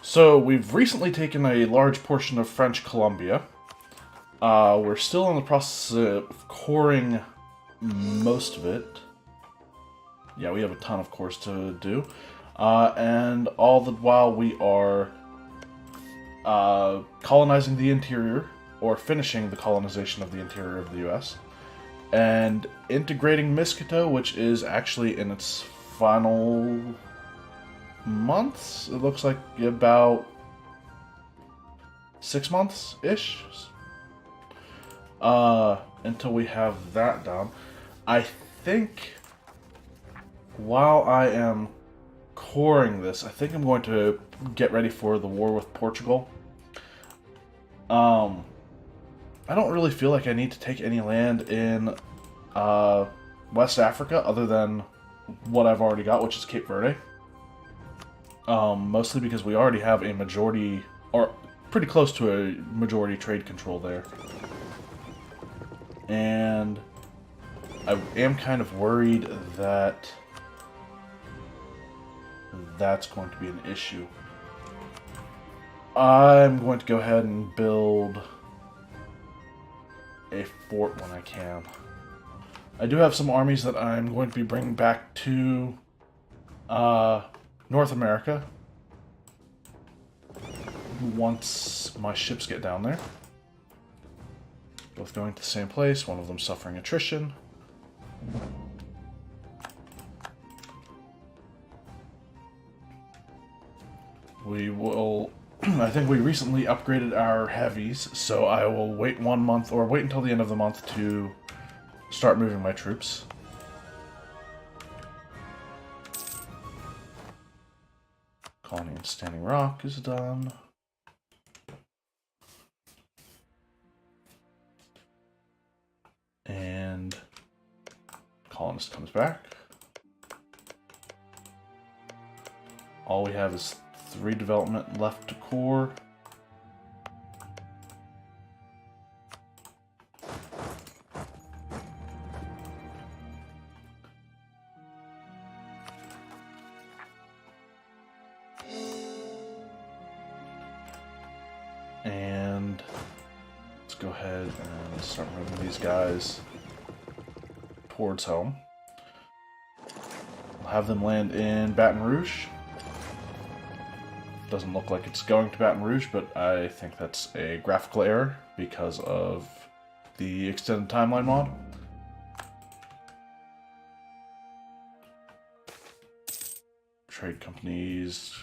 So we've recently taken a large portion of French Columbia. We're still in the process of coring most of it. Yeah, we have a ton of cores to do. And all the while we are colonizing the interior, or finishing the colonization of the interior of the U.S., and integrating Miskito, which is actually in its final months. It looks like about 6 months-ish. Until we have that done. I think while I am coring this, I think I'm going to get ready for the war with Portugal. I don't really feel like I need to take any land in West Africa other than what I've already got, which is Cape Verde. Mostly because we already have a majority, or pretty close to a majority trade control there. And I am kind of worried that that's going to be an issue. I'm going to go ahead and build a fort when I can. I do have some armies that I'm going to be bringing back to North America once my ships get down there. Both going to the same place, one of them suffering attrition. We will... I think we recently upgraded our heavies, so I will wait 1 month, or wait until the end of the month to start moving my troops. Colony in Standing Rock is done. And colonist comes back. All we have is 3 development left to core. And let's go ahead and start moving these guys towards home. We'll have them land in Baton Rouge. Doesn't look like it's going to Baton Rouge, but I think that's a graphical error because of the extended timeline mod. Trade companies.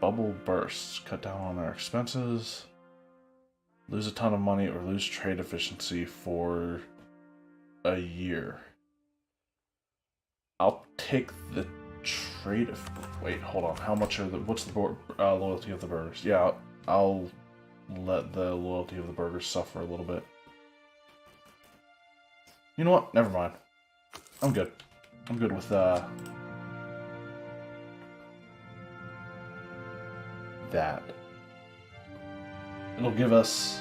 Bubble bursts. Cut down on our expenses. Lose a ton of money or lose trade efficiency for a year. I'll take the trade of... Wait, hold on. How much are the... What's the loyalty of the burgers? Yeah, I'll let the loyalty of the burgers suffer a little bit. You know what? Never mind. I'm good. I'm good with that. It'll give us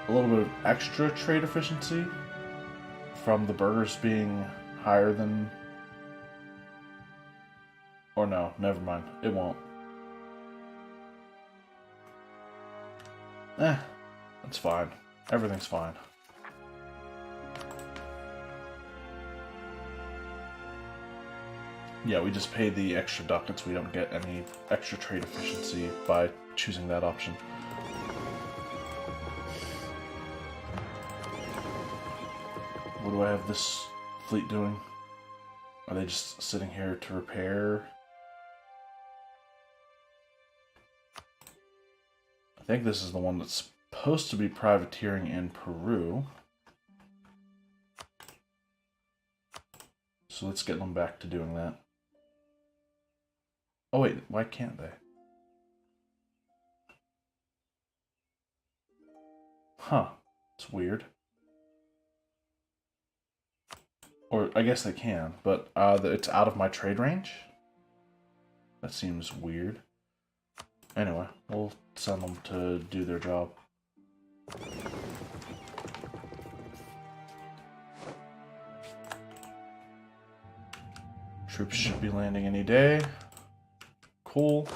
a little bit of extra trade efficiency from the burgers being higher than... Or no, never mind. It won't. That's fine. Everything's fine. Yeah, we just pay the extra ducats. We don't get any extra trade efficiency by choosing that option. What do I have this fleet doing? Are they just sitting here to repair? I think this is the one that's supposed to be privateering in Peru. So let's get them back to doing that. Oh wait, why can't they? Huh, it's weird. Or I guess they can, but it's out of my trade range? That seems weird. Anyway, we'll send them to do their job. Troops should be landing any day. Cool.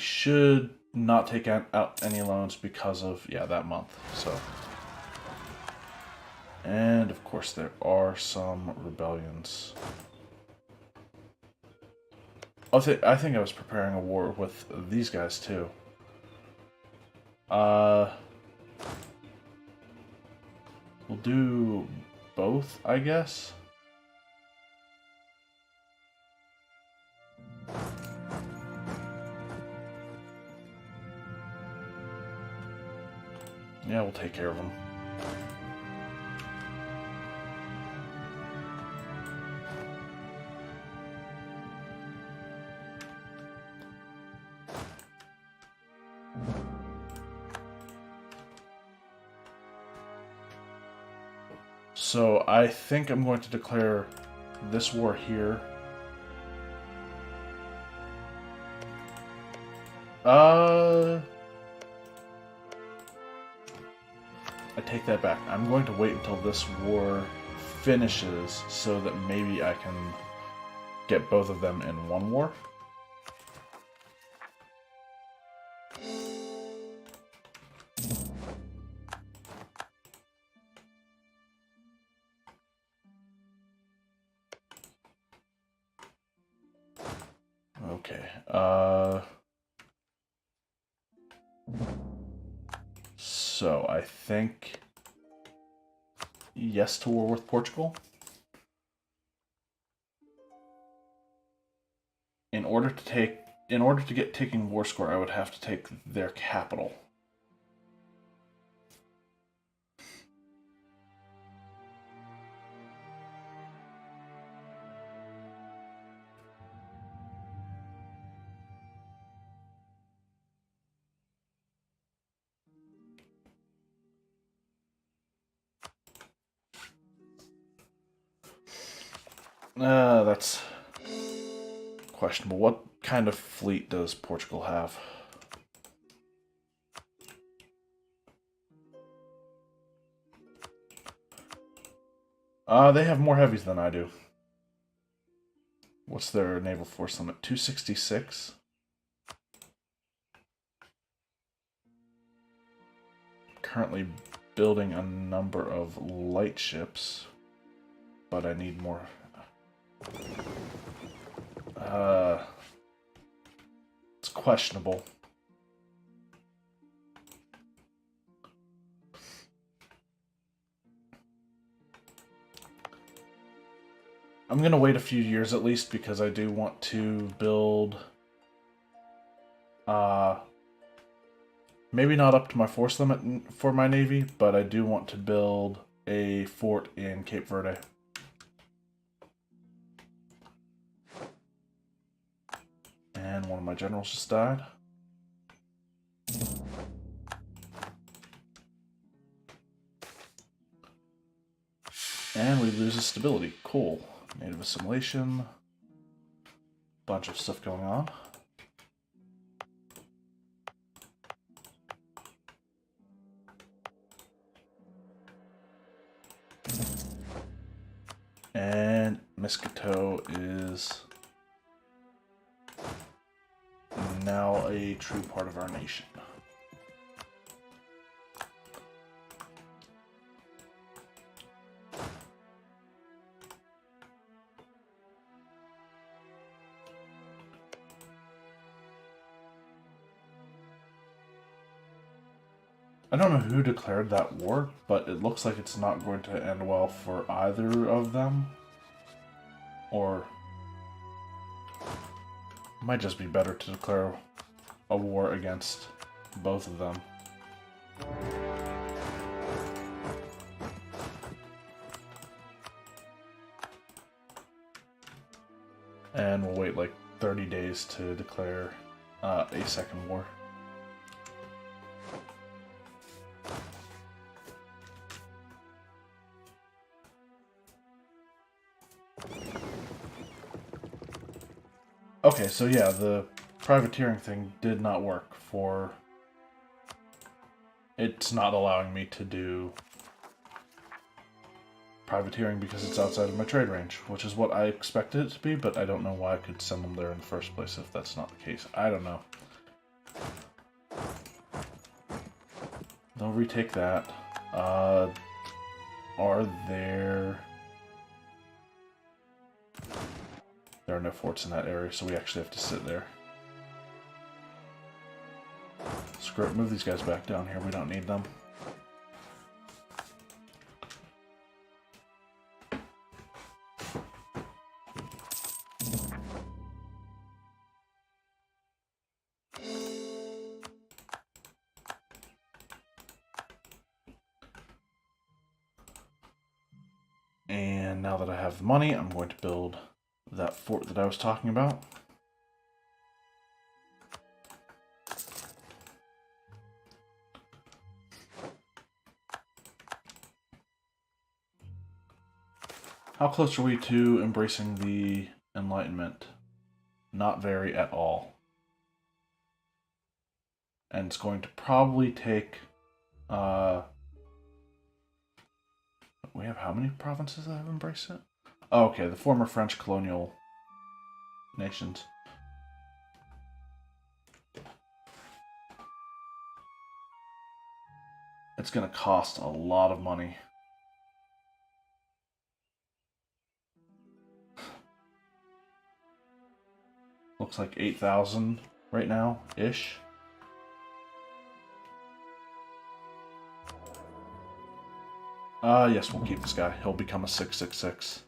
should not take out any loans because of, yeah, that month. So, and of course there are some rebellions. I think I was preparing a war with these guys too. We'll do both, I guess. Yeah, we'll take care of them. So I think I'm going to declare this war here. I take that back. I'm going to wait until this war finishes so that maybe I can get both of them in one war. Okay. So I think yes to war with Portugal. In order to get taking war score, I would have to take their capital. That's questionable. What kind of fleet does Portugal have? They have more heavies than I do. What's their naval force limit? 266? Currently building a number of light ships, but I need more. It's questionable. I'm going to wait a few years at least because I do want to build, maybe not up to my force limit for my navy, but I do want to build a fort in Cape Verde. And one of my generals just died. And we lose a stability. Cool. Native assimilation. Bunch of stuff going on. And Miskoto is now a true part of our nation. I don't know who declared that war, but it looks like it's not going to end well for either of them. Or it might just be better to declare a war against both of them. And we'll wait like 30 days to declare a second war. Okay, so yeah, the privateering thing did not work for... It's not allowing me to do privateering because it's outside of my trade range, which is what I expected it to be, but I don't know why I could send them there in the first place if that's not the case. I don't know. They'll retake that. Are there... There are no forts in that area, so we actually have to sit there. Screw it, move these guys back down here, we don't need them. And now that I have money, I'm going to build that fort that I was talking about. How close are we to embracing the Enlightenment? Not very at all. And it's going to probably take... we have how many provinces that have embraced it? Oh, okay, the former French colonial nations. It's going to cost a lot of money. Looks like 8,000 right now-ish. Yes, we'll keep this guy. He'll become a 666.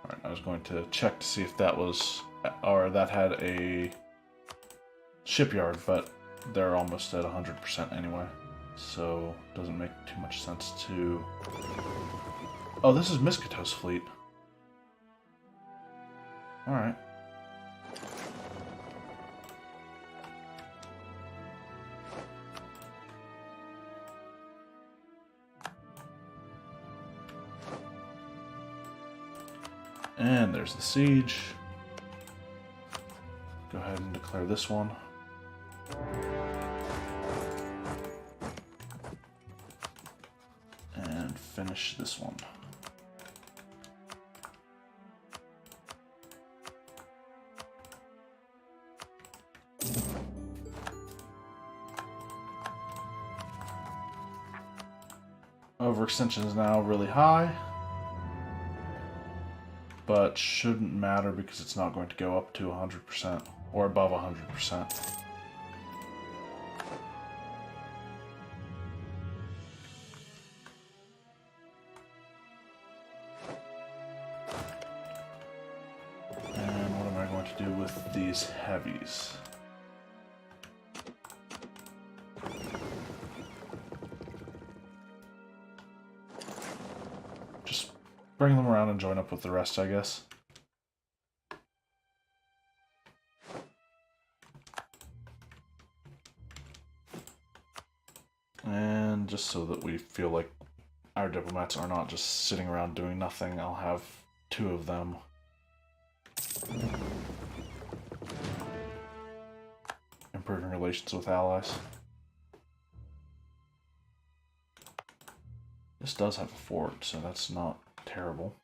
Alright, I was going to check to see if that was... or that had a shipyard, but they're almost at 100% anyway. So, doesn't make too much sense to... Oh, this is Miskato's fleet. Alright. And there's the siege. Go ahead and declare this one. And finish this one. Overextension is now really high, but shouldn't matter because it's not going to go up to 100% or above 100%. And what am I going to do with these heavies? Bring them around and join up with the rest, I guess. And just so that we feel like our diplomats are not just sitting around doing nothing, I'll have 2 of them. Improving relations with allies. This does have a fort, so that's not terrible.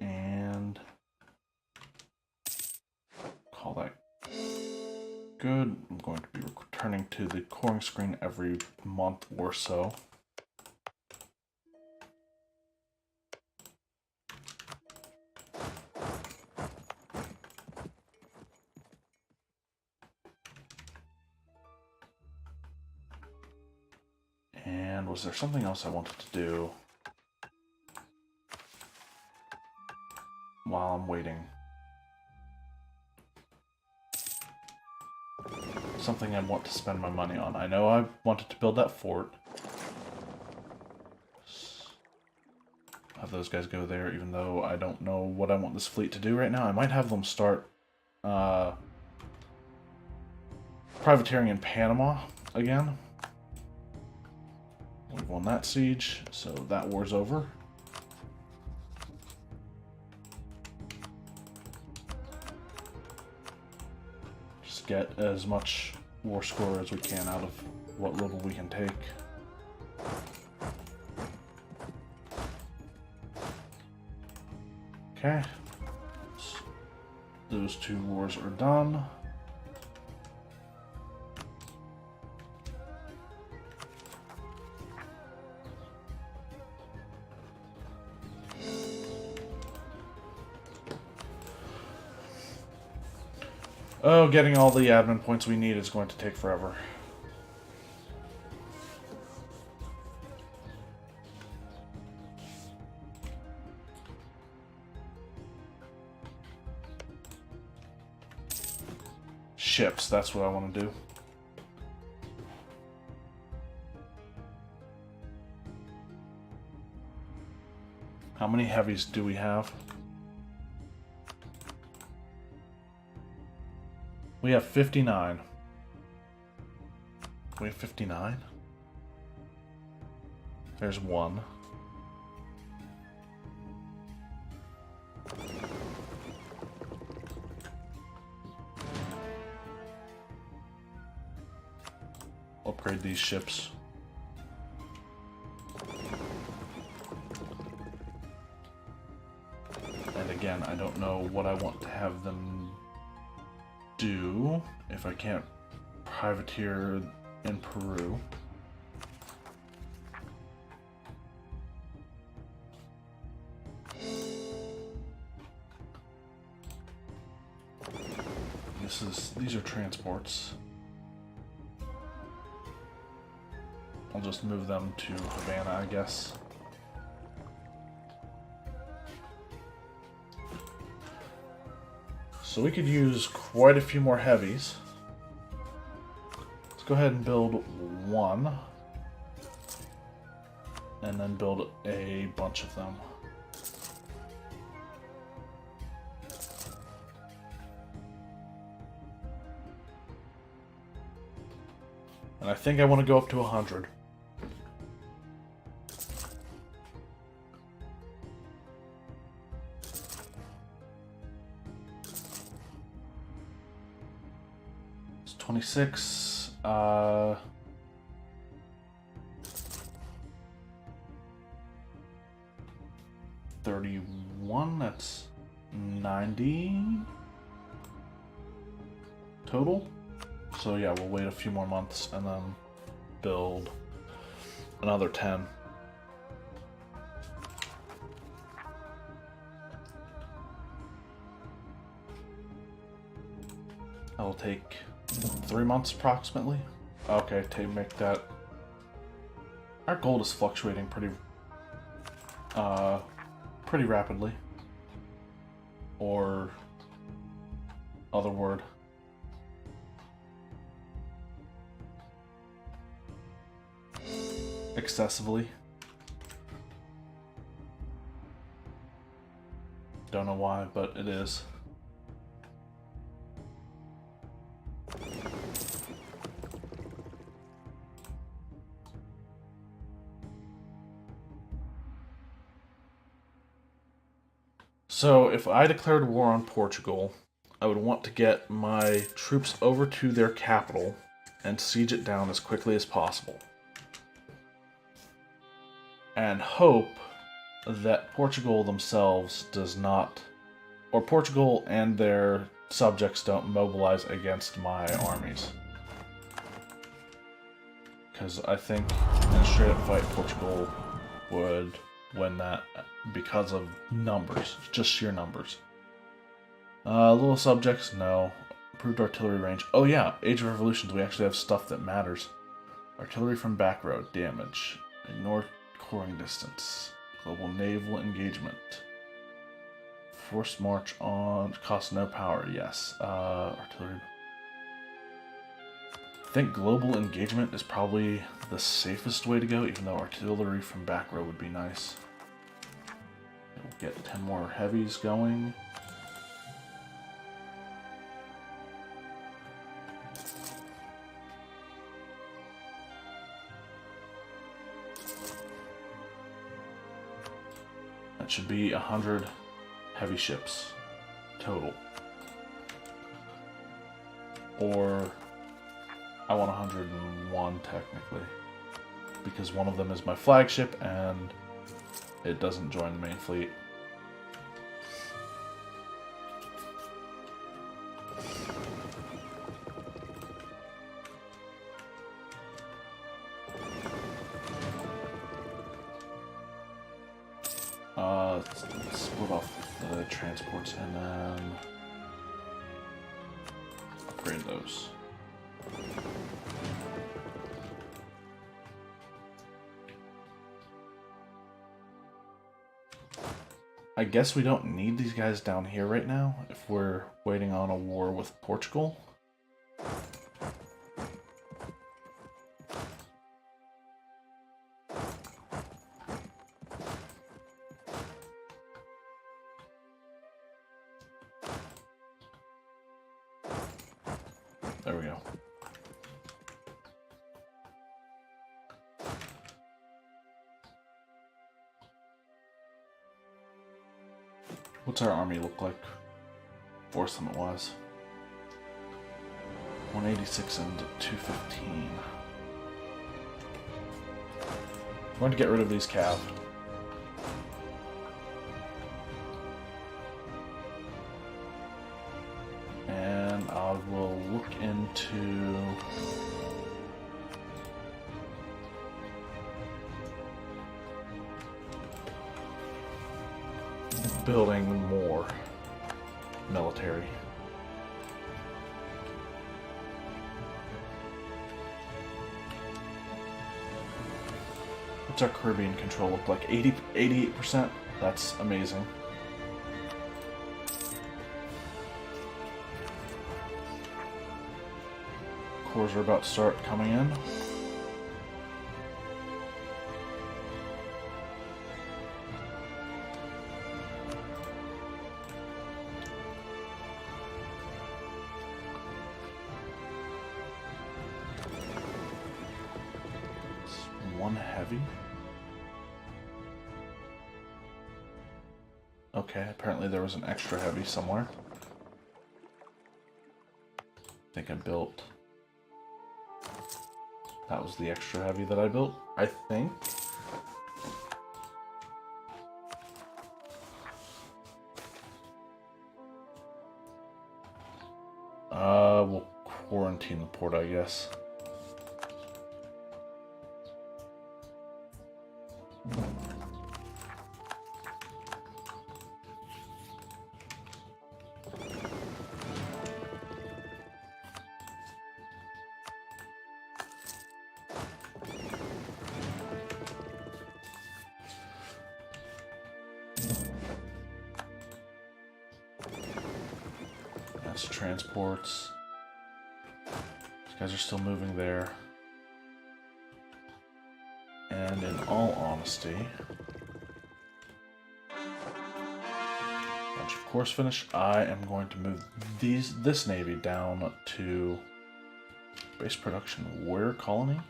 And call that good. I'm going to be returning to the coring screen every month or so. And was there something else I wanted to do while I'm waiting? Something I want to spend my money on. I know I wanted to build that fort. Have those guys go there, even though I don't know what I want this fleet to do right now. I might have them start privateering in Panama again. We've won that siege, so that war's over. just get as much war score as we can out of what little we can take. Okay. Those two wars are done. Oh, getting all the admin points we need is going to take forever. Ships, that's what I want to do. How many heavies do we have? We have 59. We have 59? There's one. Upgrade these ships. And again, I don't know what I want to have them do if I can't privateer in Peru. These are transports. I'll just move them to Havana, I guess. So we could use quite a few more heavies. Let's go ahead and build one. And then build a bunch of them. And I think I want to go up to 100. It's 26. 31. That's 90 total. So yeah, we'll wait a few more months and then build another 10. That'll take 3 months approximately. Okay, to make that... Our gold is fluctuating pretty rapidly. Or other word. Excessively. Don't know why, but it is. So, if I declared war on Portugal, I would want to get my troops over to their capital and siege it down as quickly as possible. And hope that Portugal themselves does not, or Portugal and their subjects don't mobilize against my armies. Because I think in a straight up fight, Portugal would win that because of numbers, just sheer numbers. Little subjects, no. Improved artillery range. Oh yeah, Age of Revolutions, we actually have stuff that matters. Artillery from back road, damage. Ignore coring distance. Global naval engagement. Forced march on, costs no power, yes. Artillery. I think global engagement is probably the safest way to go, even though artillery from back row would be nice. We'll get 10 more heavies going. That should be 100 heavy ships total. Or I want 101 technically, because one of them is my flagship and it doesn't join the main fleet. Let's split off the transports and then upgrade those. I guess we don't need these guys down here right now if we're waiting on a war with Portugal. There we go. What's our army look like? Worse than it was. 186 and 215. I'm going to get rid of these cav. And I will look into building more military. What's our Caribbean control look like? 88%? That's amazing. Cores are about to start coming in. One heavy. Okay, apparently there was an extra heavy somewhere. I think I built... That was the extra heavy that I built, I think. We'll quarantine the port, I guess. That's transports. These guys are still moving there. And in all honesty, once of course finished, I am going to move this navy down to base production warrior colony.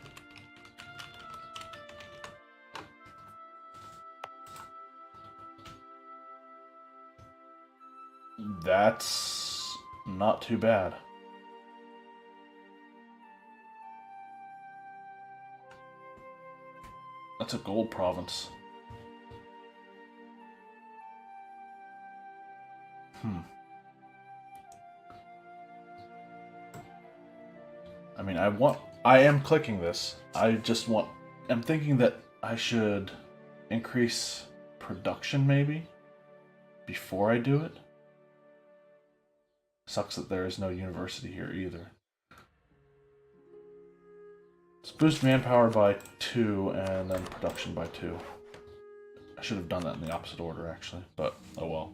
That's not too bad. That's a gold province. I mean, I am clicking this. I'm thinking that I should increase production maybe before I do it. Sucks that there is no university here either. Let's boost manpower by 2 and then production by 2. I should have done that in the opposite order actually, but oh well.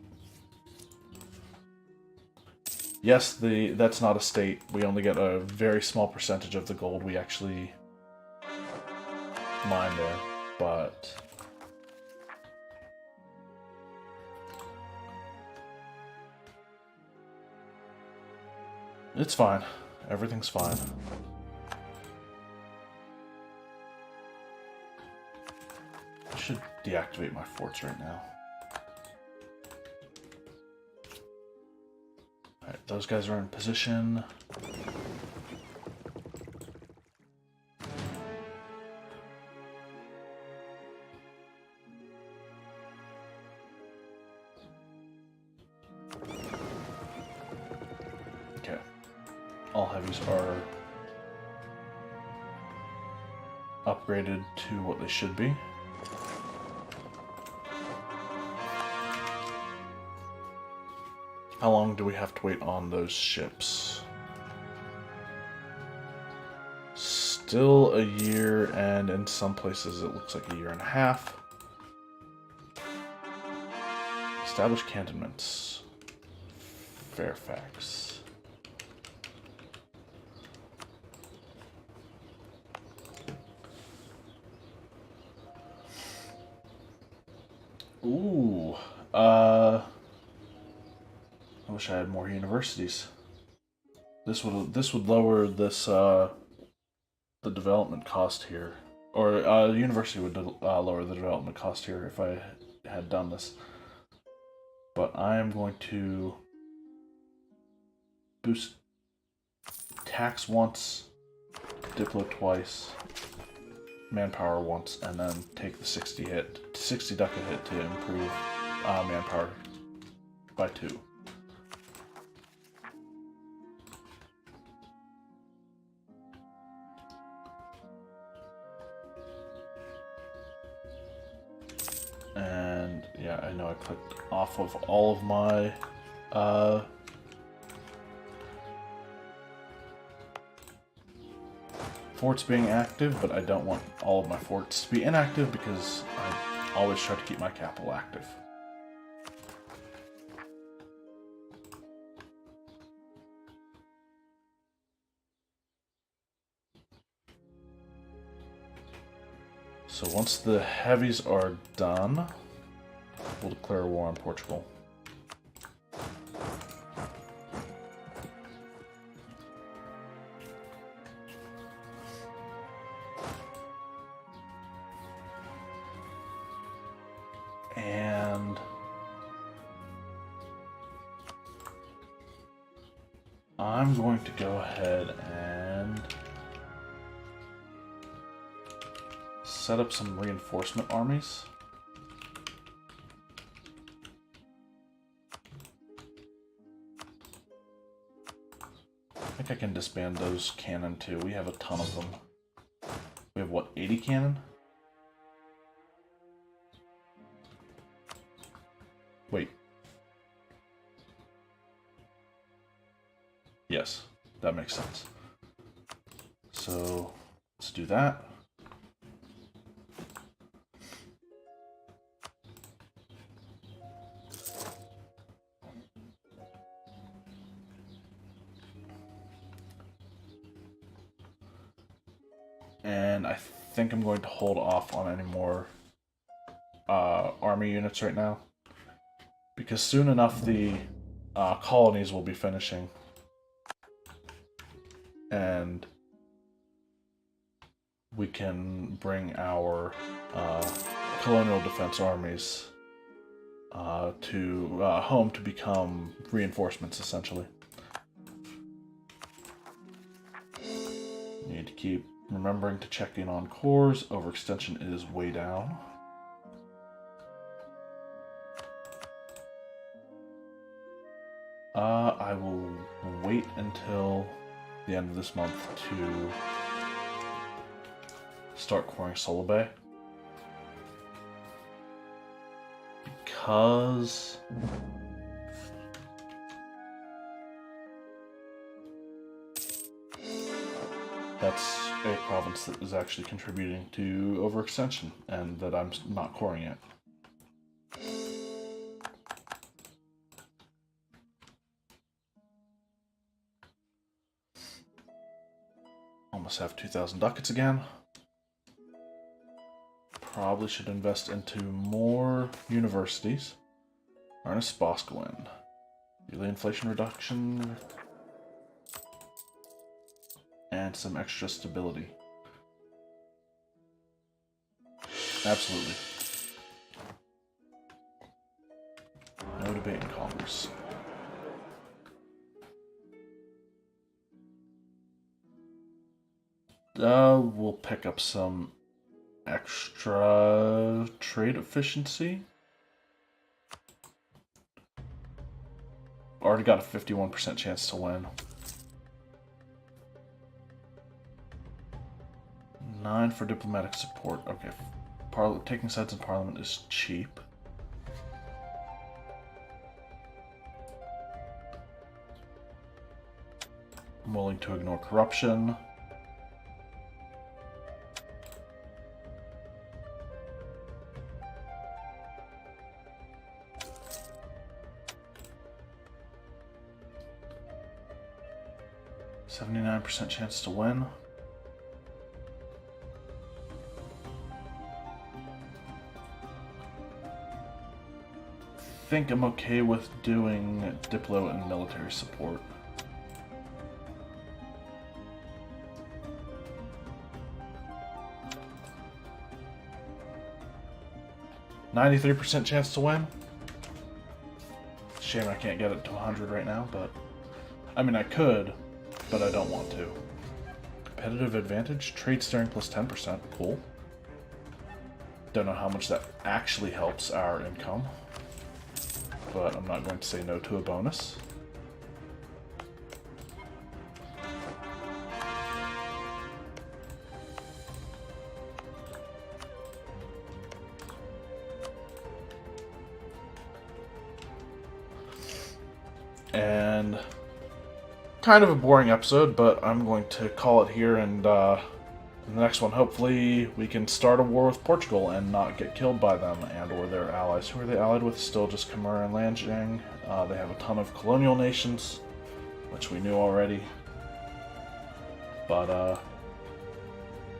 Yes, that's not a state. We only get a very small percentage of the gold we actually mine there, but it's fine. Everything's fine. I should deactivate my forts right now. Alright, those guys are in position. Okay. All heavies are upgraded to what they should be. How long do we have to wait on those ships? Still a year, and in some places it looks like a year and a half. Establish cantonments. Fairfax. Ooh, I wish I had more universities. This would lower this the development cost here, or the university would lower the development cost here if I had done this. But I am going to boost tax once, diplo twice, manpower once, and then take the 60 ducat hit to improve manpower by 2. And yeah, I know I clicked off of all of my forts being active, but I don't want all of my forts to be inactive because I always try to keep my capital active. So once the heavies are done, we'll declare war on Portugal. And I'm going to go ahead and set up some reinforcement armies. I think I can disband those cannon too. We have a ton of them. We have what, 80 cannon? Wait. Yes, that makes sense. So let's do that. And I think I'm going to hold off on any more army units right now, because soon enough the colonies will be finishing, and we can bring our colonial defense armies to home to become reinforcements, essentially. Need to keep remembering to check in on cores. Overextension is way down. I will wait until the end of this month to start coring Solo Bay, because that's a province that is actually contributing to overextension, and that I'm not coring it. Almost have 2,000 ducats again. Probably should invest into more universities. Ernest Boscawen. Yearly inflation reduction. And some extra stability. Absolutely. No debate in Congress. We'll pick up some extra trade efficiency. Already got a 51% chance to win. 9 for diplomatic support. Okay. Taking sides in Parliament is cheap. I'm willing to ignore corruption. %79% chance to win. I think I'm okay with doing Diplo and military support. %93% chance to win. Shame I can't get it to 100 right now, but I mean I could, but I don't want to. Competitive advantage, trade steering plus 10%. Cool. Don't know how much that actually helps our income, but I'm not going to say no to a bonus. And kind of a boring episode, but I'm going to call it here, and in the next one, hopefully, we can start a war with Portugal and not get killed by them and or their allies. Who are they allied with? Still just Khmer and Lanjing. They have a ton of colonial nations, which we knew already. But,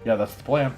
yeah, that's the plan.